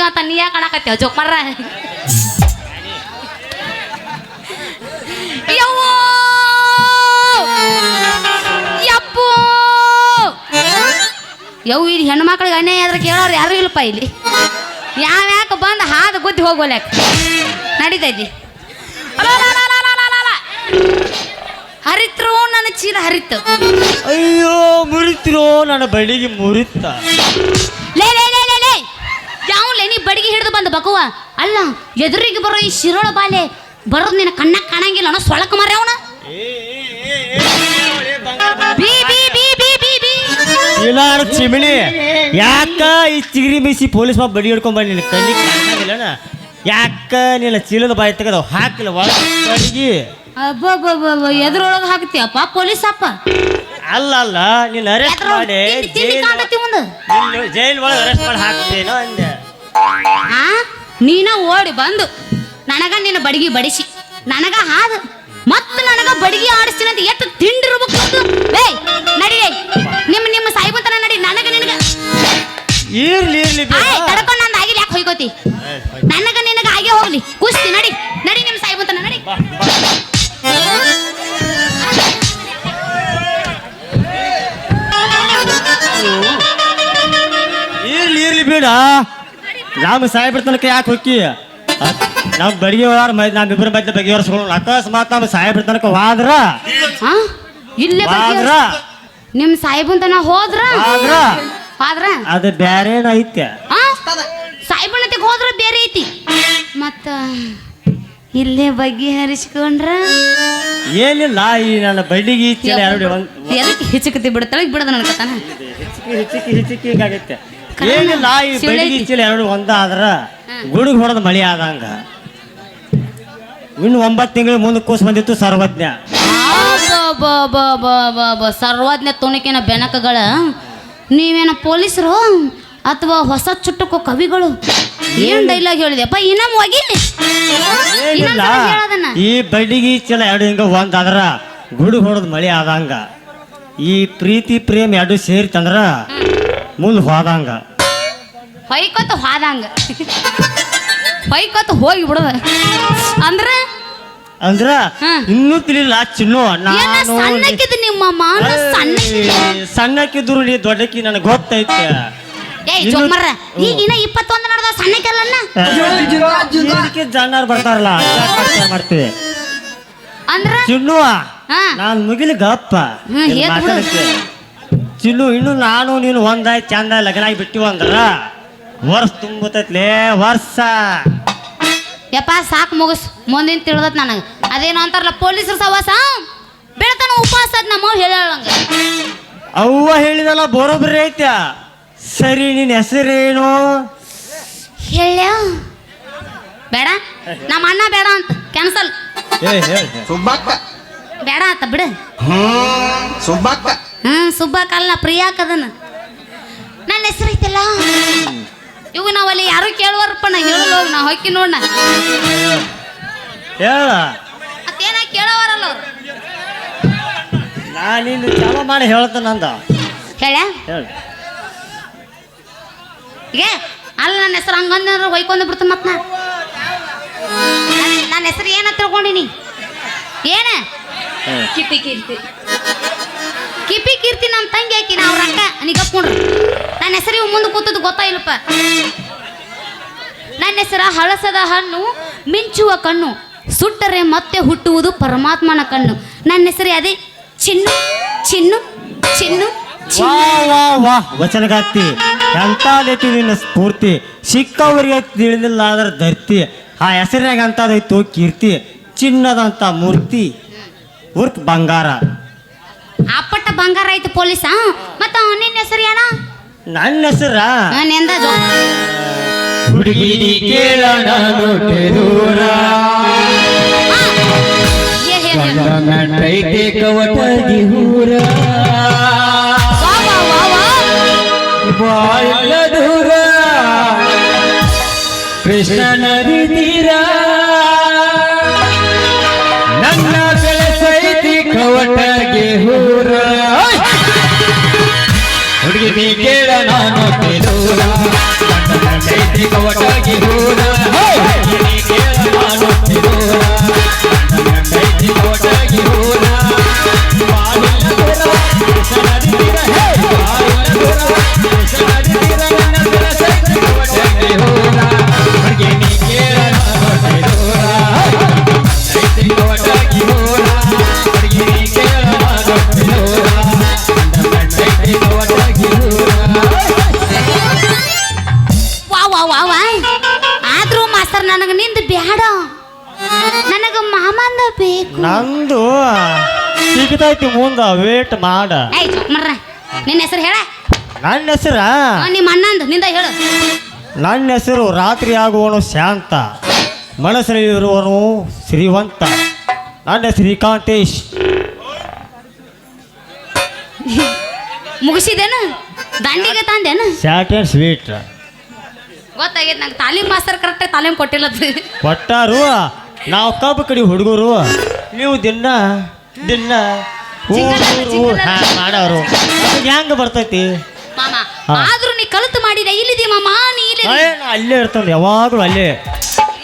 ಅಂತ ನೀ ಯಾಕೆ ಕಾಣಕತ್ತೀವ ಜೋಕ್ ಮರ್ರ ಯವ್ವೋ ಯಪ್ಪೋ ಯವ್ ಇಲ್ಲಿ ಹೆಣ್ಮಕ್ಳಿಗೆ ಅನ್ಯಾಯ ಆದ್ರೆ ಕೇಳೋರು ಯಾರು ಇಲ್ಲಪ್ಪ ಇಲ್ಲಿ ಯಾವ್ಯಾಕೆ ಬಂದು ಹಾದ ಗುದ್ದಿ ಹೋಗೋಲ್ಯಾಕ ನಡೀತೈತಿ ಹರಿತ್ರು ನನ್ನ ಚೀಲ ಹರಿತು ಅಯ್ಯೋ ಮುರಿತ್ರೋ ನನ್ನ ಬಡಿಗೆ ಮುರಿತ ಲೇ ಲೇ ಲೇ ಲೇ ಲೇ ಯಾವ್ಲೆ ನೀ ಬಡಿಗೆ ಹಿಡಿದು ಬಂದು ಬಕುವ ಅಲ್ಲ ಎದುರಿಗೆ ಬರೋ ಈ ಶಿರೋಳ ಬಾಲೆ ಬರೋದು ನಿನ್ನ ಕಣ್ಣಾಗ ಕಾಣಂಗಿಲ್ಲ ಅನ್ನೋ ಸೊಳಕ ಮರ ಅವನ B B B B B B ಇಲ್ಲ ಚಿಮಿಣಿ ಯಾಕ ಈ ಚಿಗರಿ ಮೀಸಿ ಪೊಲೀಸ್ ಮಾಪ್ ಬಡಿ ಹಿಡ್ಕೊಂಡ್ ಬಂದು ನಿನ್ನ ಕಣ್ಣಿಗೆ ಕಾಣಂಗಿಲ್ಲನ ಯಾಕ ನಿನ್ನ ಚೀಲದ ಬಾಯಿ ತೆಗೆದು ಹಾಕಿಲ್ಲ ಒಳಗೆ ಬಡಿಗೆ ಅಬ್ಬಬ್ಬಬ್ಬ ಎದ್ರೊಳಗೆ ಹಾಕ್ತೀಯಪ್ಪ ಪೊಲೀಸ್ ಅಪ್ಪ ಅಲ್ಲ ಅಲ್ಲ ನೀನು ಅರೆಸ್ಟ್ ಮಾಡಿ ಜೈಲ್ ಒಳಗೆ ಅರೆಸ್ಟ್ ಮಾಡಿ ಹಾಕ್ತೇನೋ ಅಂದೆ ಆ ನೀನ ಓಡಿ ಬಂದು ನನಗ ನಿನ್ನ ಬಡಿಗೆ ಬಡಿಸಿ ನನಗ ಹಾದು ಮತ್ತೆ ನನಗ ಬಡಿಗೆ ಆಡಿಸ್ತೀನಿ ಅಂತ ಎಷ್ಟು ತಿಂಡಿರ್ಬೇಕು ಏಯ್ ನಡಿ ನಿಮ್ಮ ಸಾಯಿಬಂತನ ನಡಿ ನನಗ ನಿನಗ ಇರ್ಲಿ ಇರ್ಲಿ ತಡ್ಕೊಂಡು ನಂದು ಆಗಿಲ್ಲ ಯಾಕೆ ಹೋಯ್ಕೋತಿ ನನಗ ನಿನಗ ಆಗೇ ಹೋಗ್ಲಿ ಕುಸ್ತಿ ನಡಿ ನಡಿ ನಿಮ್ಮ ಸಾಯಿಬಂತನ ನಡಿ ಇರ್ಲಿ ಇರ್ಲಿ ಬೇಡ ನಮ್ಮ ಸಾಹೇಬ್ರ ತನಕ ಯಾಕೆ ಹೊಕ್ಕಿ ನಾವು ಬಡಿಗೆ ಹೋದಾರ ನಮ್ಮಿಬ್ಬರ ಮಧ್ಯೆ ಬಗೆಹರಿಸ್ಕೊಳ್ಳೋಣ ಅಕಸ್ಮಾತ್ ನಮ್ಮ ಸಾಹೇಬ್ರ ತನಕ ಹೋದ್ರ ಇಲ್ಲೇ ನಿಮ್ಮ ಸಾಯಿಬಂತನ ಹೋದ್ರ ಅದು ಬ್ಯಾರೆ ಐತೆ ಸಾಯಿಬಣ್ಣತೆಗೆ ಹೋದ್ರ ಬೇರೆ ಐತಿ ಮತ್ತ ಇಲ್ಲೇ ಬಗೆಹರಿಸ್ಕೊಂಡ್ರ ಏನಿಲ್ಲ ಈ ನನ್ನ ಬಡಿಗೆ ಚೀಲ ಎರಡು ಎದಕ್ಕೆ ಹಿಚಕತಿ ಬಿಡ್ತಾಳೆ ಬಿಡದ ನನ್ನ ಕಥನ ಹಿಚಿಕಿ ಹಿಂಗಾಗೈತೆ ಏನಿಲ್ಲ ಈ ಬಡಿಗೆ ಚೀಲ ಎರಡು ಒಂದಾದ್ರ ಗುಡುಗ್ ಹೊಡೆದ ಮಳಿ ಆದಂಗ ಇನ್ನು 9 ತಿಂಗಳು ಮುಂದೆ ಕೂಸ್ ಬಂದಿತ್ತು ಸರ್ವಜ್ಞ ಸರ್ವಜ್ಞ ತುಣುಕಿನ ಬೆನಕಗಳ ನೀವೇನ ಪೊಲೀಸರು ಅಥವಾ ಹೊಸ ಚುಟ್ಟಕ್ಕೋ ಕವಿಗಳು ಏನ್ ಡೈಲಾಗ್ ಹೇಳಿದೆಪ್ಪ ಇನ್ನೊಮ್ಮೆ ಹೋಗಿಲ್ಲ ಈ ಬಡಿಗೆ ಚೀಲ ಎರಡು ಹಿಂಗ ಒಂದಾದ್ರ ಗುಡುಗ್ ಹೊಡೆದ ಮಳಿ ಆದಂಗ ಈ ಪ್ರೀತಿ ಪ್ರೇಮ ಎರಡು ಸೇರಿತಂದ್ರ ಮುಂದೆ ಹೋದಂಗ ಹೊಯ್ಕೊತ ಹೋದಂಗ ಹೊಯ್ಕೊತ ಹೋಗಿ ಬಿಡದ ಅಂದ್ರ ಅಂದ್ರ ಇನ್ನೂ ತಿಳಿಲ್ಲ ಚಿನ್ನು ಸಣ್ಣಕ್ಕಿದ್ ನಿಮ್ಮ ಮಾನ ಸಣ್ಣಕ್ಕಿದ್ರು ನೀ ದೊಡ್ಡಕ್ಕಿ ನನಗೆ ಗೊತ್ತೈತೆ ಏಯ್ ಚೊಮ್ಮರ ಈಗಿನ 21 ನಡೆದ ಸಣ್ಣಕ್ಕೆಲ್ಲನ್ನ ಜನಾರ್ ಬರ್ತಾರಲ್ಲ ಮಾಡ್ತೀವಿ ಅಂದ್ರ ಚಿನ್ನು ನಾನು ಮುಗಿಲಿ ಗಪ್ಪ ಚಿನ್ನು ಇನ್ನು ನಾನು ನೀನು ಒಂದಾಯ್ ಚಂದ ಲಗ್ನ ಆಗಿ ಬಿಟ್ಟಿವ ಅಂದ್ರ ವರ್ಷ ತುಂಬತೈತ್ಲೇ ವರ್ಷ ಯಪ್ಪ ಸಾಕು ಮುಗಿಸ್ ಮುಂದಿನ ತಿಳಿದತ್ ನನಗೆ ಅದೇನು ಅಂತಾರಲ್ಲ ಪೊಲೀಸರ ಸವಾಸ ಬೆಳತನ ಉಪವಾಸ ಅದ್ ನಮ್ಮ ಹೇಳಂಗ ಅವ್ವ ಹೇಳಿದಲ್ಲ ಬರೋಬ್ರಿ ಐತ್ಯ ಸರಿ ನಿನ್ನ ಹೆಸರೇನು ಹೇಳ ಬೇಡ ನಮ್ಮ ಅಣ್ಣ ಬೇಡ ಅಂತ ಕ್ಯಾನ್ಸಲ್ ಬೇಡ ಅಂತ ಬಿಡು ಸುಬ್ಬಕ್ಕ ಅಲ್ಲ ಪ್ರಿಯಾಕದನ ನನ್ನ ಹೆಸರು ಐತಲ್ಲ ಇವು ನಾವಲ್ಲಿ ಯಾರು ಕೇಳುವರಪ್ಪ ನಾ ಹೇಳಲ್ಲ ಹೋಗಿ ನಾ ಹೊಕ್ಕಿ ನೋಡ ಮತ್ತೇನ ಕೇಳವರಲ್ಲ ಅವ್ರು ನಾನಿನ್ನು ಚಾಲು ಮಾಡಿ ಹೇಳ್ತಾನಂದ ಹೇಳ ಈಗ ಅಲ್ಲ ನನ್ನ ಹೆಸರು ಹಂಗಂದ್ರೆ ಹೊಯ್ಕೊಂಡು ಬಿಡ್ತಾನೆ ಮತ್ ನನ್ನ ಹೆಸರು ಏನ ತಿಳ್ಕೊಂಡಿನಿ ಏನ ಕಿಪಿ ಕೀರ್ತಿ ನಮ್ಮ ತಂಗಿ ಹಾಕಿನ ಅವ್ರ ಅಕ್ಕ ನೀ ಕಪ್ಕೊಂಡ್ರು ನನ್ನ ಹೆಸರು ಇವು ಮುಂದೆ ಕೂತದ್ದು ಗೊತ್ತಾಯಿಲ್ಲಪ್ಪ ನನ್ನ ಹೆಸರ ಹಳಸದ ಹಣ್ಣು ಮಿಂಚುವ ಕಣ್ಣು ಸುಟ್ಟರೆ ಮತ್ತೆ ಹುಟ್ಟುವುದು ಪರಮಾತ್ಮನ ಕಣ್ಣು ನನ್ನ ಹೆಸರು ಅದೇ ಚಿನ್ನು ಚಿನ್ನು ಚಿನ್ನು ವಚನಗಾತಿ ಎಂತಾದೈತಿ ನಿನ್ನ ಸ್ಫೂರ್ತಿ ಸಿಕ್ಕವರಿಗೆ ತಿಳಿದಿಲ್ಲ ಆದ್ರೆ ಧರ್ತಿ ಆ ಹೆಸರಿನಾಗ ಅಂತದೈತು ಕೀರ್ತಿ ಚಿನ್ನದಂತ ಮೂರ್ತಿ ಉರ್ತ್ ಬಂಗಾರ ಅಪ್ಪಟ್ಟ ಬಂಗಾರ ಐತಿ ಪೊಲೀಸ ಮತ್ತ ನಿನ್ನ ಹೆಸರು ಏನ ನನ್ನ ಹೆಸರ ನೆಂದ ಹುಡುಗಿ ಕೇಳೋಣ ದೂರ ಕವಟಗಿ ಹೂರ ಬಾಳ ದೂರ ಕೃಷ್ಣ ನದಿ ತೀರ ನನ್ನ ಬೆಳೆಸೈತಿ ಕವಟಗಿ ಹೂರ ಹುಡುಗಿ ಕೇಳ ನಾನು ದೂರ ಕವಟಾಗಿ ಹೂರ ಕವಟಾಗಿ ಹೂರ ವಾ ವಾ ವಾ ವಾ ಆದ್ರೂ ಮಾಸ್ತರ್ ನನಗ ನಿಂದ ಬ್ಯಾಡ ನನಗ ಮಾಮಂದ ಬೇಕು. ನಂದು ಸಿಗ್ತೈತಿ ಮುಂದ ವೇಟ್ ಮಾಡ. ಏಯ್ ಚುಪ್ ಮಾಡ್ರ ನಿನ್ನ ಹೆಸರು ಹೇಳ. ನನ್ನ ಹೆಸರ ನಿಮ್ಮ ಅಣ್ಣಂದು ನಿಂದ ಹೇಳು. ನನ್ನ ಹೆಸರು ರಾತ್ರಿ ಆಗುವನು ಶಾಂತ, ಮನಸ್ಸಲ್ಲಿರುವನು ಶ್ರೀವಂತ. ನನ್ನ ಶ್ರೀಕಾಂತೇಶ್. ಮುಗಿಸಿದೇನು ದಂಡಿಗೆ ತಂದೇನು? Short and sweet. ಗೊತ್ತಾಗೈತೆ ನಂಗೆ ತಾಲೀಮ್ ಮಾಸ್ತರ್ ಕರೆಕ್ಟಾಗಿ ತಾಲೀಮ್ ಕೊಟ್ಟಿಲ್ಲದು. ಕೊಟ್ಟಾರು. ನಾವು ಕಬ್ಬು ಕಡಿ ಹುಡುಗರು, ನೀವು ದಿನ ದಿನ ಮಾಡೋರು. ಹೆಂಗ ಬರ್ತೈತಿ ಮಾಮ? ಆದ್ರೂ ನೀ ಕಲಿತು ಮಾಡಿದ ಇಲ್ಲಿದಿ ಮಾಮ. ನೀ ನಾ ಅಲ್ಲೇ ಇರ್ತಂದು ಯಾವಾಗಲೂ ಅಲ್ಲೇ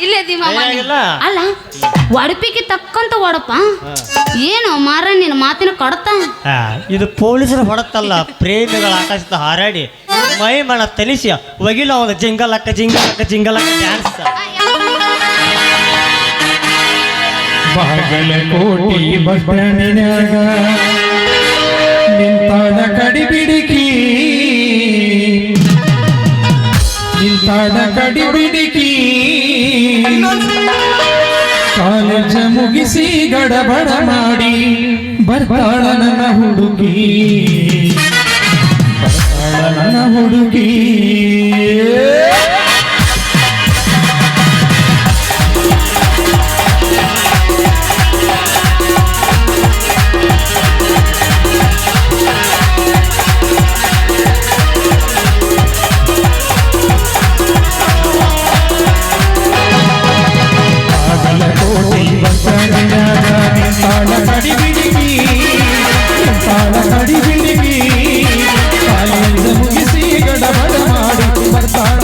ಇಲ್ಲಿದಿ ಮಾಮ. ಏನಾಗಿಲ್ಲ. ಅಲ್ಲ ಒಡಪಿಗೆ ತಕ್ಕಂತ ಒಡಪ ಏನು ಮಾರ ನಿನ್ನ ಮಾತಿನ ಕಡತ. ಇದು ಪೊಲೀಸರ ಹೊಡತಲ್ಲ, ಪ್ರೇಮಿಗಳ ಆಕಾಶದ ಹಾರಾಡಿ ಮೈ ಮಣ ತನಿಸಿ ಒಗಿಲ ಒಂದು ಜಿಂಗಲಕ್ಕ ಜಿಂಗಲಕ್ಕ ಜಿಂಗಲಕ್ಕ ಡ್ಯಾನ್ಸ್. ಬಾಗಲಕೋಟಿ ಬಸ್ ಸ್ಟ್ಯಾಂಡಿನ್ಯಾಗ ನಿಂತಾಳ ಕಡಿಬಿಡಿಕಿ, ನಿಂತಾಳ ಕಡಿಬಿಡಿಕಿ. ಕಾಲೇಜ ಮುಗಿಸಿ ಗಡಬಡ ಮಾಡಿ ಬರ್ತಾಳ ನನ್ನ ಹುಡುಗಿ, ಬರ್ತಾಳ ನನ್ನ ಹುಡುಗಿ. ಮುಗಿಸಿ ಗಡಬಡ ಮಾಡಿ ಬರ್ತಾಳ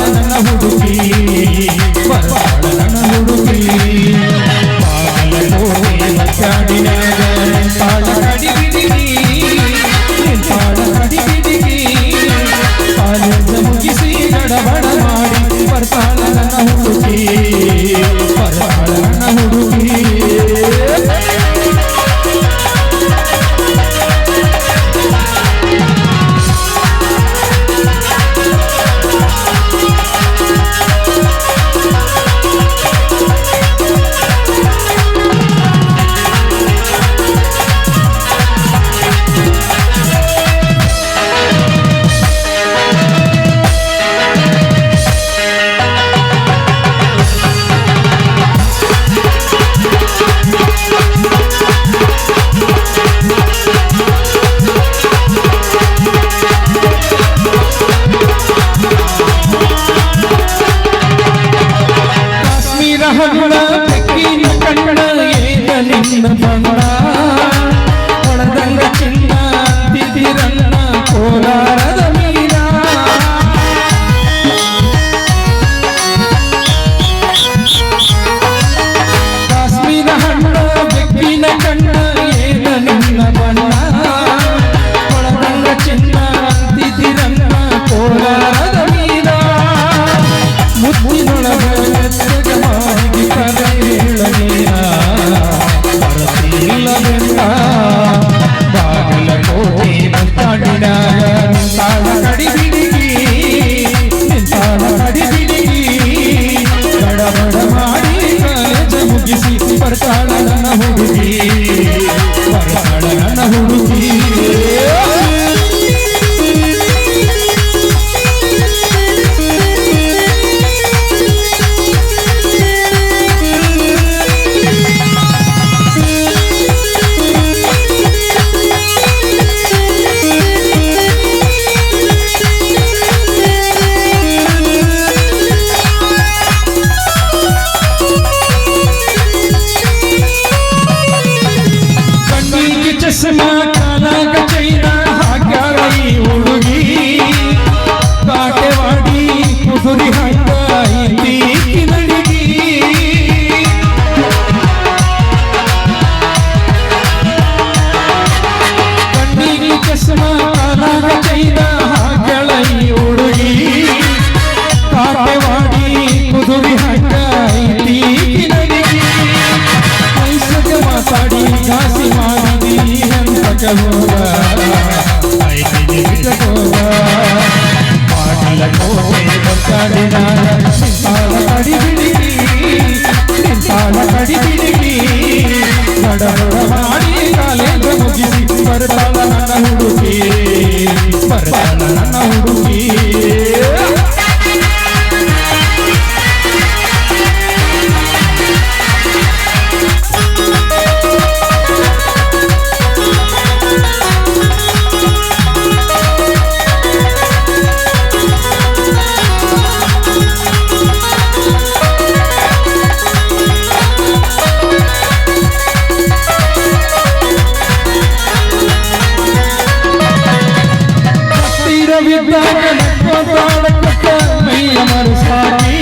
ಬಿದ್ದಾಗ ನಕ್ಕೋತಾಡಕ್ಕ ಮೈಯ ಮರುಸಾಗಿ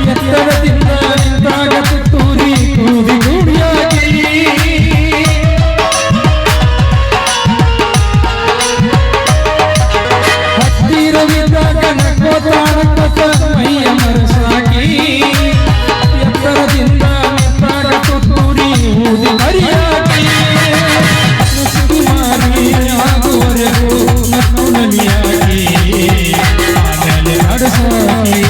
ಎತ್ತರದಿಂದ ನಿಂತಾಗ ತುತ್ತೂರಿ ಕೂಗಿ ಗುಡಿಯಾಗಿ ಹತ್ತಿರವಿದ್ದಾಗ ನಕ್ಕೋತಾಡಕ್ಕ ಮೈಯ ಮರುಸಾಗಿ ಎತ್ತರದಿಂದ ನಿಂತಾಗ ತುತ್ತೂರಿ ಊದಿ ಹರಿಯಾಗಿ ಆಗುವರೆಗೂ ನಕ್ಕು ನಲಿಯಾಗಿ ಆಮೇಲೆ ನಡೆಸಾಗಿ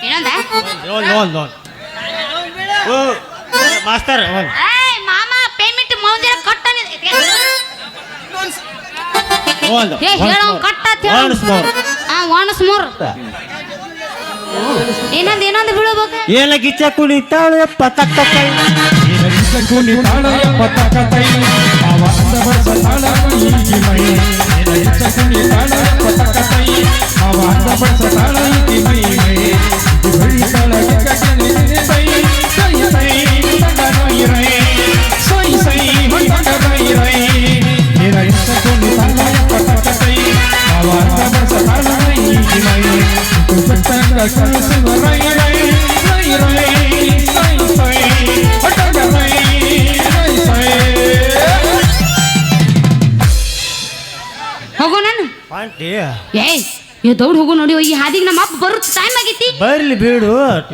ಏನಂದ ಮಾಸ್ತರ್ ಏಯ್ ಮಾಮ ಪೇಮೆಂಟ್ ಮೌಂಜರ ಕಟ್ಟ ಏ ಹೇಳ ಕಟ್ಟ ವಾಣಸ್ ಮೂರ್ ಏನಂದ ಬೀಳಬೇಕು ಏನ ಗಿಚ್ಚ ಕುಣಿತಾಳು ಪತಕ್ಕೈ ಕುಣಿತಾಳಯ ಪತಕತೈ ಅವ ಅಂದಬಡಿಸತಾಳ ಈಗಿ ಮೈ ಕುಣಿತಾಳಯ ಪತಕತೈ ಅವ ಅಂದಬಡಿಸತಾಳ ಈಗಿ ಮೈ ಬಳಿತಾಳ ಕೈ ಸೈ ಸೈ ತಗರೈ ರೈ ಸೈ ಸೈ ತಗರೈ ರೈ ಕುಣಿತಾಳಯ ಪತಕತೈ ಅವ ಅಂದಬಡಿಸತಾಳ ಈಗಿ ಮೈ ಕುಣಿತಾಳ ರೈ ರೈ ರೈ ರೈ ಸೈ ಸೈ ಹೋಗೋ ನಾನು ಏಯ್ ಇವ್ ದೌಡ್ ಹೋಗು ನೋಡಿ ಈ ಹಾದಿಗೆ ನಮ್ಮ ಅಪ್ಪ ಬರುತ್ತೆ ಟೈಮ್ ಆಗೈತಿ ಬರ್ಲಿ ಬಿಡು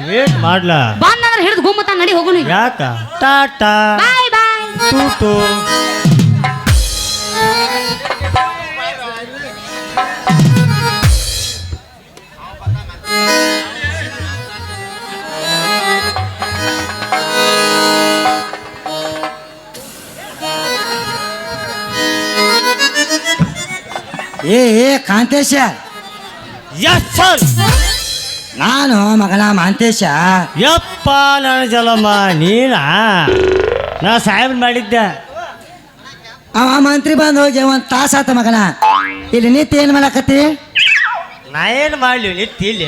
ವೇಟ್ ಮಾಡ್ಲಾ ಬಂದ್ರೆ ಹಿಡಿದು ಗುಮ್ಮತ ನಡಿ ಹೋಗೋಣ ಯಾಕ ಟಾಟಾ ಬಾಯ್ ಬಾಯ್ ಟೂಟು ಏ ಕಾಂತೇಶ ಎಸ್ ಸರ್ ನಾನು ಮಗನ ಮಾಂತೇಶ ಯಪ್ಪ ನನ್ನ ಜಲಮ್ಮ ನೀನಾ ನಾ ಸಾಹೇಬ್ ಮಾಡಿದ್ದೆ ಅವ ಮಂತ್ರಿ ಬಂದು ಹೋಗಿ ಒಂದು ತಾಸಾತ ಮಗನ ಇಲ್ಲಿ ನಿತ್ಯ ಏನು ಮಾಡಕತ್ತಿ ನಾ ಏನು ಮಾಡ್ಲಿ ನಿತ್ಯ ಇಲ್ಲಿ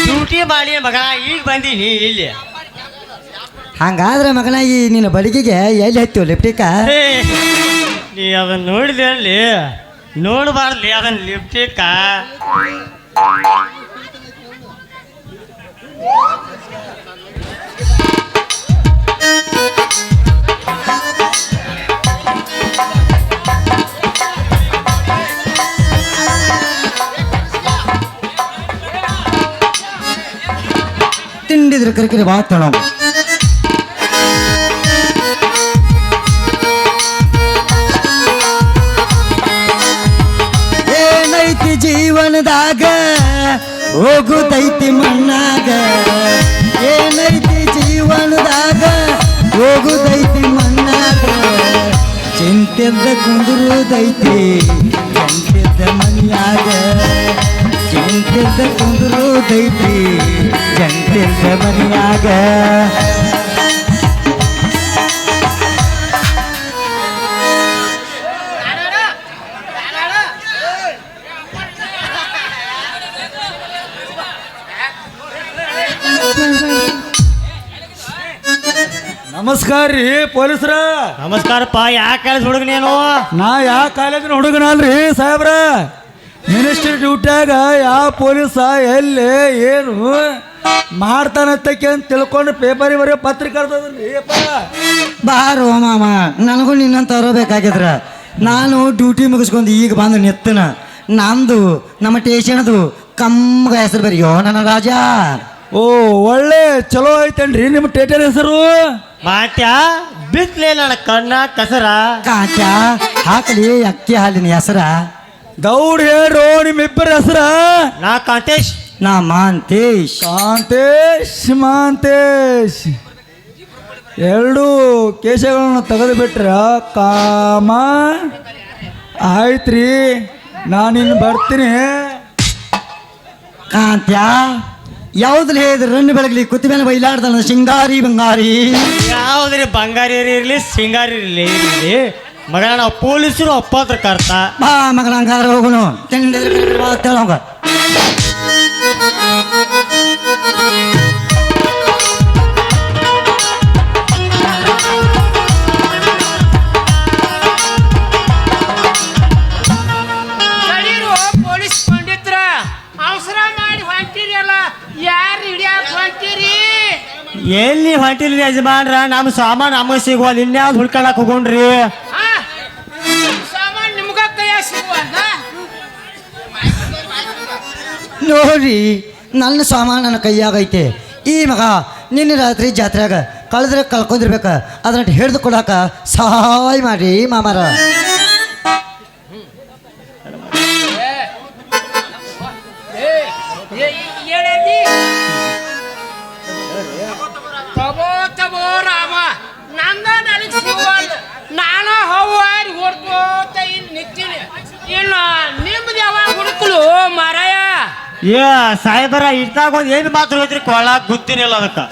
ಡ್ಯೂಟಿ ಮಾಡಿ ಮಗ ಈಗ ಬಂದೀನಿ ಇಲ್ಲಿ ಹಂಗಾದ್ರೆ ಮಗನ ಈ ನಿನ್ನ ಬಡಿಗೆಗೆ ಎಲ್ಲಿ ಹತ್ತಿವ ಲಿಪ್ಟಿಕ ಹೇ, ನೀ ಅದನ್ನ ನೋಡಿದೆ ಅಲ್ಲಿ ನೋಡಬಾರ್ಲಿ ಅದನ್ನ ಲಿಪ್ಟಿಕ ತಿಂಡಿದ್ರ ಕರಿಕರಿ ಬಾ ತಣ ಏನೈತಿ ಜೀವನದಾಗ ಹೋಗುದೈತಿ ಮಣ್ಣಾಗ ಏನೈತಿ ಜೀವನದಾಗ ಹೋಗುದೈತಿ ಮಣ್ಣಾಗ ಚಿಂತೆದ್ದ ಕುಂದುರುದೈತಿ ಚಿಂತೆದ್ದ ಮನಿಯಾಗ ಚಿಂತೆದ್ದ ಕುಂದುರುದೈತಿ ಚಿಂತೆದ್ದ ಮನಿಯಾಗ ನಮಸ್ಕಾರ ರೀ ಪೊಲೀಸ್ರ ನಮಸ್ಕಾರಪ್ಪ ಯಾಕೆ ಕಾಲೇಜ್ ಹುಡುಗ ನೀನು ನಾ ಯಾವ ಕಾಲೇಜಿನ ಹುಡುಗನಲ್ರಿ ಸಾಹೇಬ್ರ ಮಿನಿಸ್ಟ್ರಿ ಡ್ಯೂಟ್ಯಾಗ ಯಾವ ಪೊಲೀಸ ಎಲ್ಲಿ ಏನು ಮಾಡ್ತಾನತ್ತಕ್ಕೆ ಅಂತ ತಿಳ್ಕೊಂಡು ಪೇಪರಿಗೆ ಬರೆಯೋ ಪತ್ರಿಕೆ ಬಾರೋ ಮಾಮ ನನಗೂ ನಿನ್ನಂತ ಬೇಕಾಗಿದ್ರ ನಾನು ಡ್ಯೂಟಿ ಮುಗಿಸ್ಕೊಂಡು ಈಗ ಬಂದು ನಿತ್ತನ ನಮ್ದು ನಮ್ಮ ಟೇಷನ್ದು ಕಮ್ಮಗ ಹೆಸರು ಬರಿಯೋ ನನ್ನ ರಾಜ ಓ ಒಳ್ಳೆ ಚಲೋ ಐತೇನ್ರಿ ನಿಮ್ಮ ಟೇಟರ್ ಹೆಸರು ಮಾತ್ಯ ಬಿಸ್ಲೇ ನನ್ನ ಕಣ್ಣ ಕಸರ ಕಾಚ ಹಾಕಲಿ ಅಕ್ಕಿ ಹಾಲಿನ ಹೆಸರ ದೌಡ್ ಹೇಳ್ರು ನಿಮ್ಮಿಬ್ಬರ ಹೆಸರ ನಾ ಕಾಂತೇಶ್ ನಾ ಮಾಂತೇಶ್ ಮಾಂತೇಶ್ ಎರಡು ಕೇಶಗಳನ್ನು ತೆಗೆದು ಬಿಟ್ರ ಕಾಮ ಆಯ್ತ್ರಿ ನಾನಿನ್ನು ಬರ್ತೀನಿ ಕಾಂತ್ಯ ಯಾವ್ದ್ರಲ್ಲಿ ಹೇಳಿದ್ರೆ ರನ್ನು ಬೆಳಗ್ಲಿ ಕುತ್ತಿ ಮೇಲೆ ಬೈಲಾಡ್ತಾನ ಶಿಂಗಾರಿ ಬಂಗಾರಿ. ಯಾವ್ದ್ರಿ ಬಂಗಾರಿ ಇರಲಿ ಸಿಂಗಾರಿ ಇರಲಿ ಮಗನ ನಾವು ಪೊಲೀಸರು ಅಪ್ಪತ್ರ ಕರ್ತ ಬಾ ಮಗನ ಹಂಗಾರ ಹೋಗುನು ತಿಂಡಿದ್ರಂಗ. ತಡೀರು ಪೊಲೀಸ್ ಪಂಡಿತ್ರ ಅವಸರ ಮಾಡಿ ಹೊಂಟಿರಲ್ಲ ಯಾರು ಹಿಡಿಯಾಕ ಹೊಂಟಿರಿ? ಎಲ್ಲಿ ಹೊಂಟಿಲ್ರಿ ಯಜಮಾನ್ರ ನಮ್ಮ ಸಾಮಾನು ನಮಗೆ ಸಿಗುವಲ್ಲ ಇನ್ಯಾವ್ದು ಹುಡ್ಕೊಳಕ್ ಹೋಗೋಣ್ರಿ. ಆ? ಸಾಮಾನ್ ನಿಮ್ಗ ಕೈಯಾಗ ಸಿಗುವಲ್ಲ? ನೋಡ್ರಿ ನನ್ನ ಸಾಮಾನು ನನ್ನ ಕೈಯಾಗೈತೆ. ಈ ಮಗ ನಿನ್ನೆ ರಾತ್ರಿ ಜಾತ್ರೆಯಾಗ ಕಳೆದ್ರೆ ಕಳ್ಕೊಂಡಿರ್ಬೇಕ ಅದನ್ನ ಹಿಡಿದು ಕೊಡಾಕ ಸಹಾಯ ಮಾಡ್ರಿ ಮಾಮಾರ. ಹೇಳಿ ತಗೋ ರಾಮ ನಂದ ನನಗೆ ಸಿಗುವಲ್ಲ. ನಾನು ಹವ್ವಾರಿ ಹೊಡ್ಕೋತ ಇಲ್ಲಿ ನಿಂತೀನಿ. ಇನ್ನು ನಿಮ್ದು ಯಾವಾಗ ಹುಡುಕಲು ಮಾರಾಯ? ಏ ಸಾಹೇಬರ ಇಟ್ಟಾಗ ಒಂದು ಏನು ಮಾತು ಹೋಯ್ತ್ರಿ ಕೊಳ್ಳಾಕ್ ಗೊತ್ತಿನಿಲ್ಲ ಅದಕ್ಕೆ.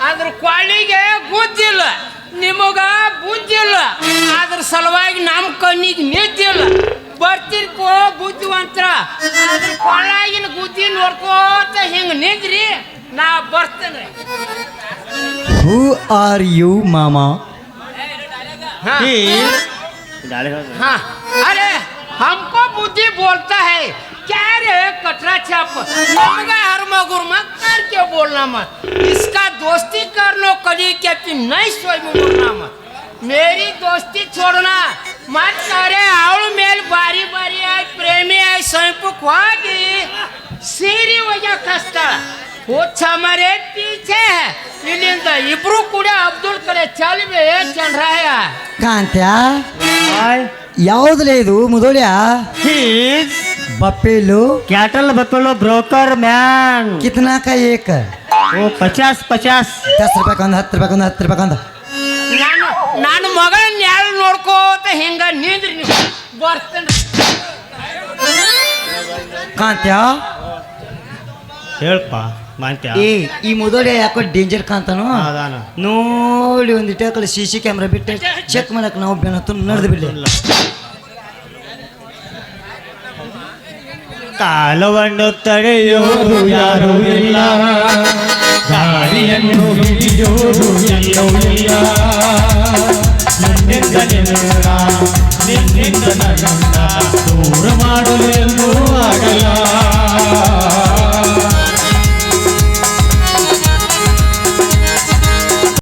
ಅದ್ರ ಕೊಳ್ಳಿಗೆ ಬುದ್ಧಿಲ್ಲ, ನಿಮಗ ಬುದ್ಧಿಲ್ಲ. ಅದ್ರ ಸಲುವಾಗಿ ನಮ್ಮ ಕಣ್ಣಿಗೆ ನಿದ್ದಿಲ್ಲ. ಬರ್ತಿರ್ಕೋ ಬುದ್ಧಿವಂತರ ಅದ್ರ ಕೊಳ್ಳಾಗಿನ ಬುದ್ಧಿ ನೋಡ್ಕೋತ ಹಿಂಗ ನಿಂದ್ರಿ ನಾ ಬರ್ತೇನೆ. ಹೂ ಆರ್ ಯು ಮಾಮಾ? हाँ अरे हमको बुद्धि बोलता है क्या रे कटरा छाप नमगा हर मगुरमा कर के बोलना मत. इसका दोस्ती कर लो कली के फिर नहीं सोई में बोलना मत. मेरी दोस्ती छोड़ना मत करे. आवड़ मेल बारी बारी आए प्रेमी आए स्वयं खुआगी सीरी वजह खस्ता कुछ हमारे पीछे है. इलिंद इब्रू कुड़े अब्दुल करे चल बे चल रहा है. ಕಾಂತ್ಯ ಯಾವ್ದಲೇ ಇದು ಮುದೋಳ್ಯಾ? ಬಪ್ಪೇಲು ಕ್ಯಾಟಲ್ ಬಪ್ಪಲು ಬ್ರೋಕರ್ ಮ್ಯಾನ್. ಕಿತ್ನಾ का एक? ಓ 50 10 ರೂಪಾಯಿ ಒಂದು 10 ರೂಪಾಯಿ ಒಂದು 10 ರೂಪಾಯಿ ಒಂದು. ನಾನು ಮಗಳನ್ನ ಯಾರು ನೋಡ್ಕೋತ ಹಿಂಗ ನಿಂದ್ರಿ ನೀವು ಬರ್ತೇನೆ. ಕಾಂತ್ಯ ಹೇಳ್ಪ ಮಾಂತ್ಯ. ಈ ಮುದೋಳ್ಯ ಯಾಕೋ ಡೇಂಜರ್ ಕಾಂತಾನು ಅದಾನ. ನೋಡಿ ಒಂದಿಟ್ಟು ಯಾಕಡೆ CC ಕ್ಯಾಮ್ರಾ ಬಿಟ್ಟು ಚೆಕ್ ಮಾಡಕ್ ನಾವು ಬೆನತ್ತು ನಡೆದು ಬಿಡ್ಲಿ. ಕಾಲವನ್ನು ತಡೆಯೋರು ಯಾರು ಇಲ್ಲ, ಗಾಳಿಯನ್ನು ಹಿಡಿಯೋರು ಎಲ್ಲೋ ಇಲ್ಲ. ನಿನ್ನಿಂದ ನಿನ್ನ ನಿನ್ನಿಂದ ನನ್ನ ದೂರ ಮಾಡಲು